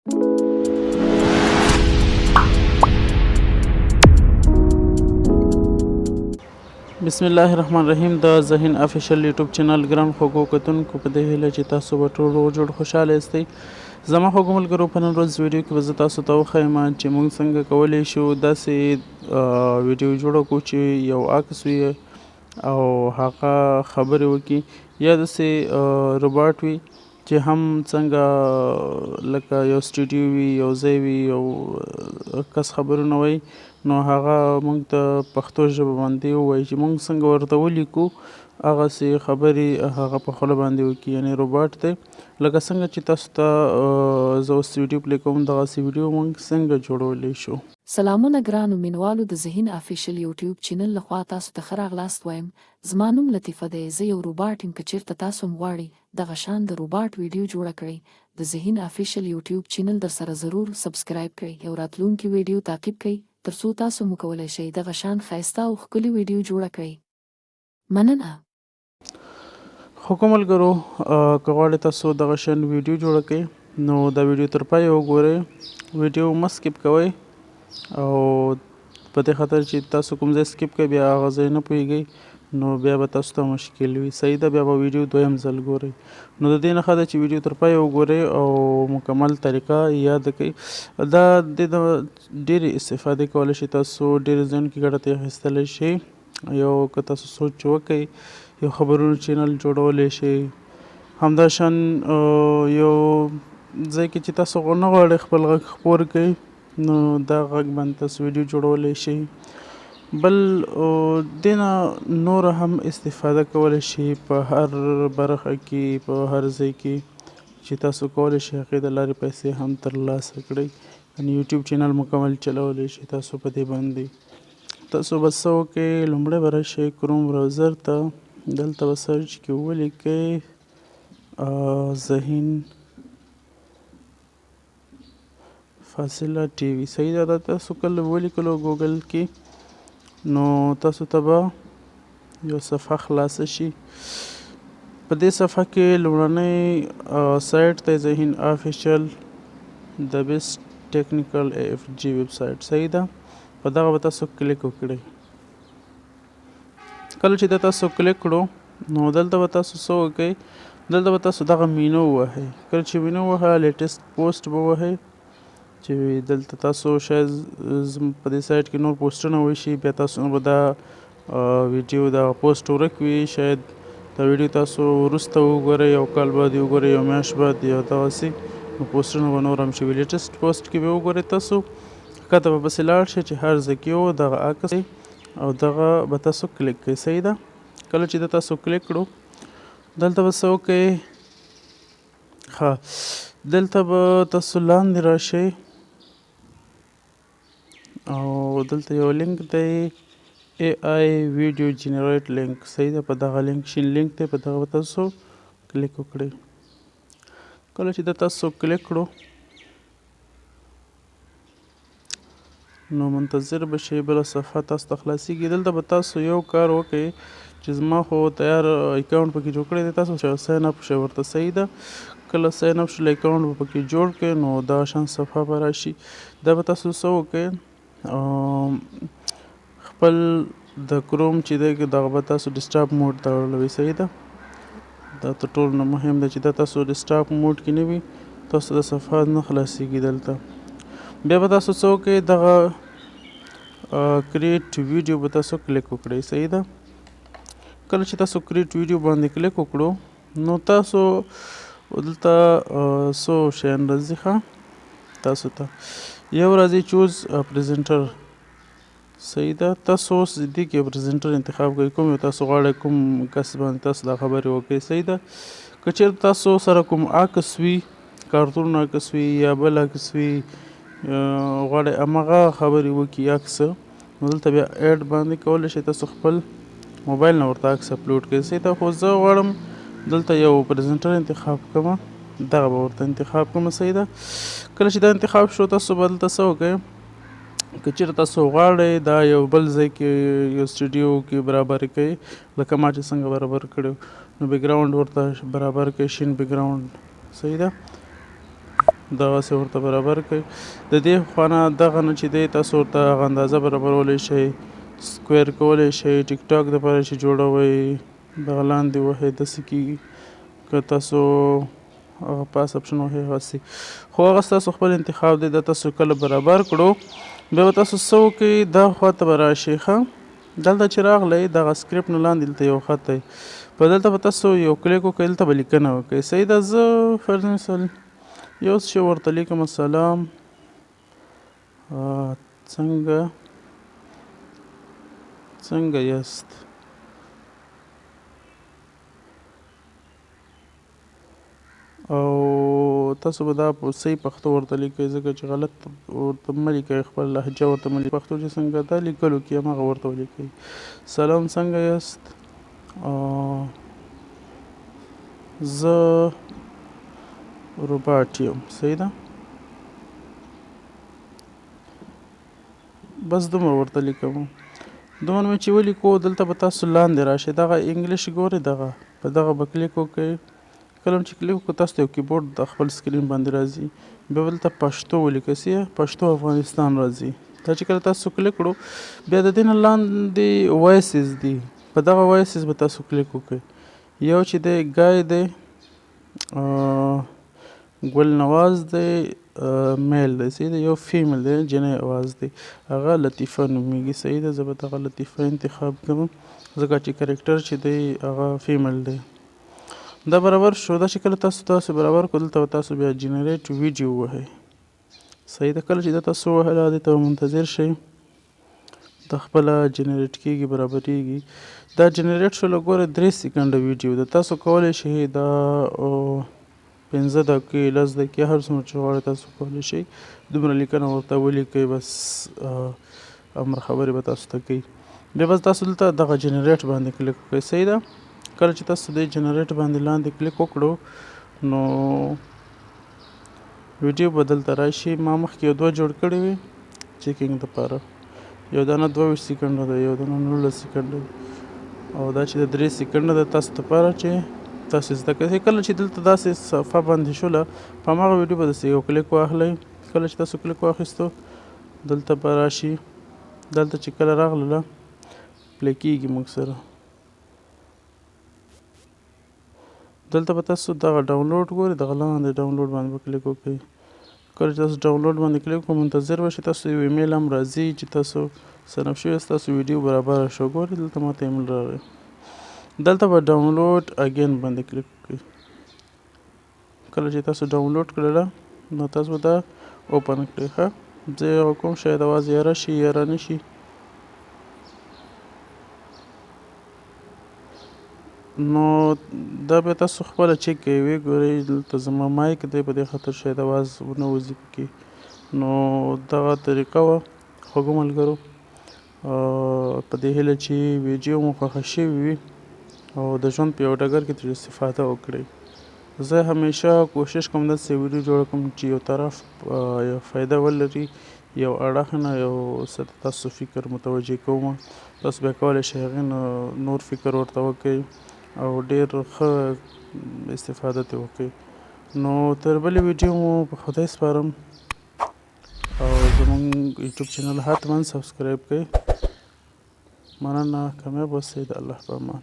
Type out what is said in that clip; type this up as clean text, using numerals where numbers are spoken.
بسم الله الرحمن الرحیم. د ذهین افیشل یوټیوب چینل ګران خوږو کتونکو په دې هیله چې تاسو به ټول روغ جوړ خوشحاله یاستئ. زما خوږو ملګرو په نن ورځ ویډیو کې به زه تاسو ته وښیم چې موږ څنګه کولی شو داسې ویډیو جوړه کړو چې یو عکس وي او هغه خبرې وکړي، یا داسې روباټ وي چې هم څنګه لکه یو سټوډیو وي، یو ځای وي، یو کس خبرونه وایي، نو هغه موږ ته پښتو ژبه باندې ووایي چې موږ څنګه ورته ولیکو هغسې خبرې هغه په خوله باندې وکړي، یعنې روباټ دی. لکه څنګه چې تاسو ته زه اوس ویډیو پلی کوم دغسې ویډیو موږ څنګه جوړولی شو. سلامونه ګرانو مینوالو د ذهین افیشل یوټیوب چینل لخوا تاسو ته ښه راغلاست وایم. زما نوم لطیفه دی. زه یو روباټ یم. که چیرته تاسو هم غواړئ دغه شان د روباټ ویډیو جوړه کړئ، د ذهین افیشل یوټیوب چینل در سره ضرور سبسکرایب کړئ، یو راتلونکي ویډیو تعقیب کړئ ترڅو تاسو مو کولی شئ دغه شان ښایسته او ښکلې ویډیو جوړه کړئ. مننه. خو کوم ملګرو که غواړئ تاسو دغه شان ویډیو جوړه کړئ نو دا ویډیو تر پایه وګورئ، ویډیو مه سکیپ کوئ، او په دې خاطر چې تاسو کوم ځای سکیپ کوئ بیا هغه ځای نه پوهیږئ نو بیا به تاسو ته مشکل وي. صحیح ده، بیا به ویډیو دویم ځل ګورئ. نو د دې نښه ده چې ویډیو تر پایه وګورئ او مکمل طریقه یاد کړئ. دا د ډېرې استفادې کولی شئ، تاسو ډېرې ځایونو کې ګټه ترې اخیستلی شئ. یو که تاسو سوچ وکړئ یو خبرونو چینل جوړولی شئ، همداشان یو ځای کې چې تاسو نه غواړئ خپل غږ خپور کړئ نو دا غږ باندې تاسو ویډیو جوړولی شئ. بل دې نه نوره هم استفاده کولی شئ په هر برخه کې، په هر ځای کې چې تاسو کولی شئ هغې د لارې پیسې هم ترلاسه کړئ، یعنې یوټیوب چینل مکمل چلولی شئ تاسو په دې باندې. تاسو به څه وکړئ، لومړی به راشئ کروم براوزر ته، دلته به سرچ کې ولیکئ ذهین فاصله ټي وي. صحیح ده، دا تاسو کله ولیکلو ګوګل کې نو تاسو ته به یو صفحه خلاصه شي. په دې صفحه کې لومړنی سایټ دی ذهین افیشل د بیسټ ټیکنیکل AFG ویب سایټ. صحیح ده، په دغه به تاسو کلیک وکړئ. کله چې دا تاسو کلیک کړو نو دلته به تاسو څه وکړئ، دلته به تاسو دغه مینو ووهئ. کله چې مینو ووهه لیټیسټ پوسټ به ووهئ چې دلته تاسو شاید په دې سایټ کې نور پوسټونه وشي، بیا تاسو به دا ویډیو دا پوسټ ورک وي، شاید دا ویډیو تاسو وروسته وګورئ، یو کال بعد یې وګورئ، یو میاشت بعد، یا دغسې نو پوسټونه به نور هم شوي. لیټیسټ پوسټ کې به وګورئ تاسو، ښکته به پسې لاړ شئ چې هر ځای کې یو دغه عکس او دغه به تاسو کلیک کړئ. صحیح ده، کله چې دا تاسو کلیک کړو دلته به څه وکړئ، ښه دلته به تاسو لاندې راشئ او دلته یو لینک دی AI ویډیو جنریټ لینک. صحیح ده، په دغه لینک شین لینک دی، په دغه به تاسو کلیک وکړئ. کله چې دا تاسو کلیک کړو نو منتظر به شئ، بله صفحه تاسو ته خلاصیږي. دلته به تاسو یو کار وکړئ چې زما خو تیار اکاونټ پکې جوړ کړی دی، تاسو ساین اپ شئ ورته. صحیح ده، کله ساین اپ شئ اکاونټ به پکې جوړ کړئ نو دا شان صفحه به راشي. دا به تاسو څه وکړئ، خپل د کروم چې دی دغه به تاسو ډیسکټاپ موډ ته اړوئ. صحیح ده، دا تر ټولو نه مهم ده چې دا تاسو ډیسکټاپ موډ کې نه وي تاسو د صفحه نه خلاصیږي. دلته بیا به تاسو څه وکړئ، دغه کریټ ویډیو به تاسو کلیک وکړئ. صحیح ده، کله چې تاسو کریټ ویډیو باندې کلیک وکړو نو تاسو دلته څو شیان راځي. ښه، تاسو ته یو راځي چوز پریزنټر. صحیح ده، تاسو اوس دې کې پریزنټر انتخاب کوئ، کوم یو تاسو غواړئ کوم کس باندې تاسو دا خبرې وکړئ. صحیح ده، که چېرته تاسو سره کوم عکس وي، کارتون عکس وي یا بل عکس وي، غواړئ همغه خبرې وکړي عکس، نو دلته بیا ایډ باندې کولی شئ تاسو خپل موبایل نه ورته عکس اپلوډ کړئ. صحیح ده، خو زه غواړم دلته یو پریزنټر انتخاب کړم، دغه به ورته انتخاب کړم. صحیح ده، کله چې دا انتخاب شو تاسو به دلته څه وکړئ، که چېرته تاسو غواړئ دا یو بل ځای کې یو سټوډیو کې برابر کړئ، لکه ما چې څنګه برابر کړی نو بیکګراوند ورته برابر کړئ، شین بیکګراوند. صحیح ده، دغسې ورته برابر کړئ. د دې خوا نه دغه نه چې دی تاسو ورته هغه اندازه برابرولی شئ، سکویر کولی شئ. ټیک ټاک دپاره چې جوړوئ دغه لاندې وهئ داسې کېږي. که تاسو هغه پاس اپشن وهئ هغسې، خو هغه ستاسو خپل انتخاب دی. دا تاسو کله برابر کړو بیا به تاسو څه وکړئ، دا خوا ته به راشئ. ښه دلته چې راغلی دغه سکرپټ نه لاندې دلته یو خط دی، په دلته به تاسو یو کلیک وکړئ، دلته به لیکنه وکړئ. صحیح ده. زه فرض مثال یو شی ورته لیکم، سلام څنګه یاست. او تاسو به دا په صحیح پښتو ورته لیکئ، ځکه چې غلط ورته مه لیکئ، خپل لهجه ورته مه لیکئ. پښتو چې څنګه دا لیکلو کې هماغه ورته ولیکئ. سلام څنګه یاست، زه روباټ یم. صحیح ده. بس دومره ورته لیکم. دومره مې چې ولیکو دلته به تاسو لاندې راشئ، دغه انګلیش ګورئ، دغه په دغه به کلیک وکړئ. کله چې کلیک وکړو تاسو ته یو کیبورډ د خپل سکرین باندې راځي، بیا به دلته پښتو ولیکئ. پښتو افغانستان راځي. دا چې کله تاسو کلیک کړو بیا د دې نه لاندې وایسز دي، په دغه وایسز به تاسو کلیک وکړئ. یو چې دی ګای دی، ګل نواز دی، میل دی. صحیح ده. یو فیمیل دی، جنۍ اواز دی، هغه لطیفه نومیږي. صحیح ده. زه به دغه لطیفه انتخاب کوم ځکه چې کرکټر چې دی هغه فیمیل دی. دا برابر شو. دا چې کله تاسو برابر کړو دلته به تاسو بیا جنریټ ویډیو ووهئ. صحیح ده. کله چې دا تاسو ووهله دې ته منتظر شئ، د خپله جنریټ کېږي، برابرېږي. دا جنریټ شوله. ګوره 3 سکنډه ویډیو ده. تاسو کولی شئ دا 15 دقیقې 10 دقیقې هر څومره چې غواړئ تاسو کولی شئ دومره لیکنه ورته ولیکئ. بس امر خبرې به تاسو ته کوي. بیا بس تاسو دلته دغه جنریټ باندې کلیک وکړئ. صحیح ده. کله چې تاسو د جنریټ باندې لاندې کلیک وکړو نو ویډیو به دلته راشي. ما مخکې یو 2 جوړ کړي وي چیکینګ دپاره. یو دانه 22 سکنډه ده، یو دانه 19 سکنډه ده، او دا چې د 3 سکنډه ده تاسو دپاره چې تاسو زده کړئ. کله چې دلته داسې صفحه باندې شوله په هماغه ویډیو به داسې یو کلیک واخلئ. کله چې تاسو کلیک واخیستو دلته به راشي. دلته چې کله راغلله پلی کېږي موږ سره. دلته به تاسو دغه ډاونلوډ ګورئ، دغه لاندې ډاونلوډ باندې به کلیک وکړئ. کله چې تاسو ډاونلوډ باندې کلیک وکړئ منتظر به شئ، تاسو یو ایمیل هم راځي چې تاسو سنپ شوي یاست، تاسو ویډیو برابره شوه. ګورئ دلته ماته ایمیل راغی. دلته به ډاونلوډ اګین باندې کلیک وکړئ. کله چې تاسو ډاونلوډ کړله نو تاسو به دا اوپن کړئ. ښه زه یې کوم شاید اواز یا راشي یا رانه شي. نو دا بیا تاسو خپله چک کوئ. ګورئ دلته زما مایک دی، په دې خاطر شاید اواز ونه وځي پکې. نو دغه طریقه وه خوږو ملګرو. په دې هیله چې ویډیو مو خوښه شوې وي او د ژوند په یو ډګر کې ترې استفاده وکړئ. زه همیشه کوشش کوم داسې ویډیو جوړه کړم چې یو طرف یو فایده ولري، یو اړخ نه یو څه ته تاسو فکر متوجه کوم. تاسو بیا کولی شئ هغې نه نور فکر ورته وکړئ او ډېر ښه استفاده ترې وکړئ. نو تر بلې ویډیو مو په خدای سپارم او زموږ یوټیوب چینل حتما سبسکرایب کړئ. مننه. کامیاب اوسئ. د الله په امان.